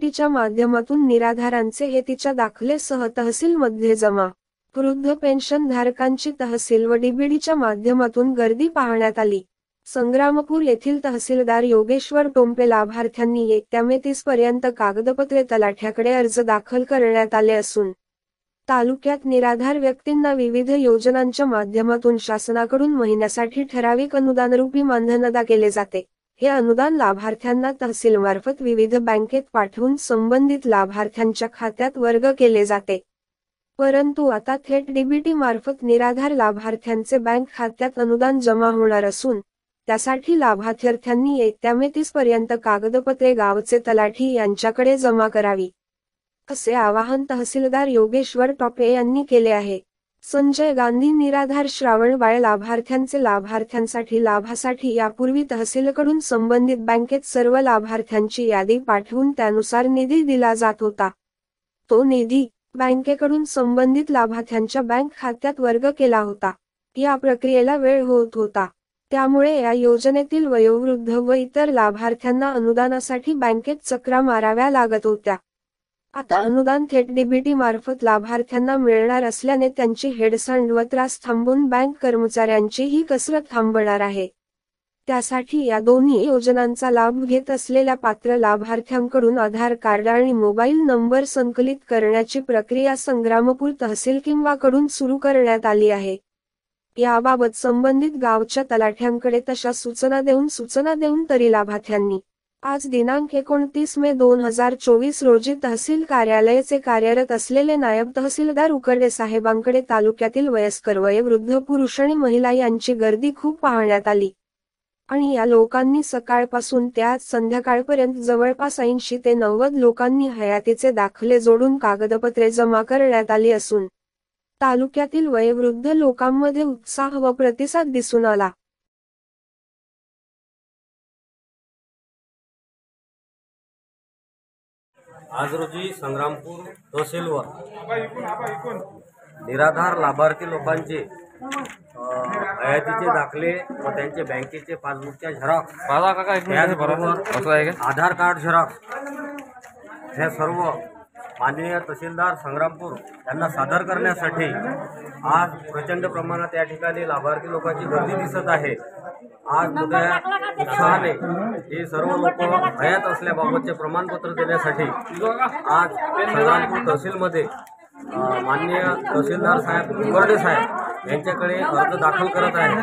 डीबीटीच्या माध्यमातून निराधारांचे हेतीच्या दाखलेसह तहसीलमध्ये जमा. वृद्ध पेन्शन धारकांची तहसील व डीबीटीच्या माध्यमातून गर्दी पाहण्यात आली. संग्रामपूर येथील तहसीलदार योगेश्वर टोंपे लाभार्थ्यांनी 1 मे 30 पर्यंत कागदपत्रे तलाठ्याकडे अर्ज दाखल करण्यात आले असून तालुक्यात निराधार व्यक्तींना विविध योजनांच्या माध्यमातून शासनाकडून महिन्यासाठी ठराविक अनुदानरूपी मानधन अदा केले जाते. हे अनुदान लाभार्थ्यांना तहसीलमार्फत विविध बँकेत पाठवून संबंधित लाभार्थ्यांच्या खात्यात वर्ग केले जाते. परंतु आता थेट डीबीटी मार्फत निराधार लाभार्थ्यांचे बँक खात्यात अनुदान जमा होणार असून त्यासाठी लाभार्थ्यांनी 1 मे 30 पर्यंत कागदपत्रे गावचे तलाठी यांच्याकडे जमा करावी, असे आवाहन तहसीलदार योगेश्वर टोपे यांनी केले आहे. संजय गांधी निराधार श्रावणबाळ लाभार्थ्यांसाठी लाभासाठी यापूर्वी तहसीलकडून संबंधित बँकेत सर्व लाभार्थ्यांची यादी पाठवून त्यानुसार निधी दिला जात होता. तो निधी बँकेकडून संबंधित लाभार्थ्यांच्या बँक खात्यात वर्ग केला होता. या प्रक्रियेला वेळ होत होता. त्यामुळे या योजनेतील वयोवृद्ध व इतर लाभार्थ्यांना अनुदानासाठी बँकेत चक्रा माराव्या लागत होत्या. आता अनुदान थेट डीबीटी मार्फत लाभार्थ्यांना मिळणार असल्याने त्यांची हेळसांड व त्रास थांबून बँक कर्मचाऱ्यांची ही कसरत थांबणार आहे. त्यासाठी या दोन्ही योजनांचा लाभ घेत असलेल्या पात्र लाभार्थ्यांकडून आधार कार्ड आणि मोबाईल नंबर संकलित करण्याची प्रक्रिया संग्रामपूर तहसील कडून सुरू करण्यात आली आहे. याबाबत संबंधित गावच्या तलाठ्यांकडे तशा सूचना देऊन तरी लाभार्थ्यांनी आज दिनांक 29 मे 2024 रोजी तहसील कार्यालयाचे कार्यरत असलेले नायब तहसीलदार उकरडे साहेबांकडे तालुक्यातील वयस्कर वयोवृद्ध पुरुष आणि महिला यांची गर्दी खूप पाहण्यात आली आणि या लोकांनी सकाळपासून ते आज संध्याकाळपर्यंत जवळपास 80 ते 90 लोकांनी हयातीचे दाखले जोडून कागदपत्रे जमा करण्यात आली असून तालुक्यातील वयोवृद्ध लोकांमध्ये उत्साह व प्रतिसाद दिसून आला. आज रोजी संग्रामपूर तहसीलवर निराधार लाभार्थी लोकांचे हयातीचे दाखले व त्यांचे बँकेचे पासबुकच्या झेरॉक्स, त्याचबरोबर आधार कार्ड झेरॉक्स हे सर्व माननीय तहसीलदार संग्रामपूर यांना सादर करण्यासाठी आज प्रचंड प्रमाणात या ठिकाणी लाभार्थी लोकांची गर्दी दिसत आहे. आज मोठ्या उत्साहाने हे सर्व लोक हयात असल्याबाबतचे प्रमाणपत्र देण्यासाठी आज संग्रामपूर तहसीलमध्ये माननीय तहसीलदार साहेब उकरडे साहेब यांच्याकडे अर्ज दाखल करत आहे.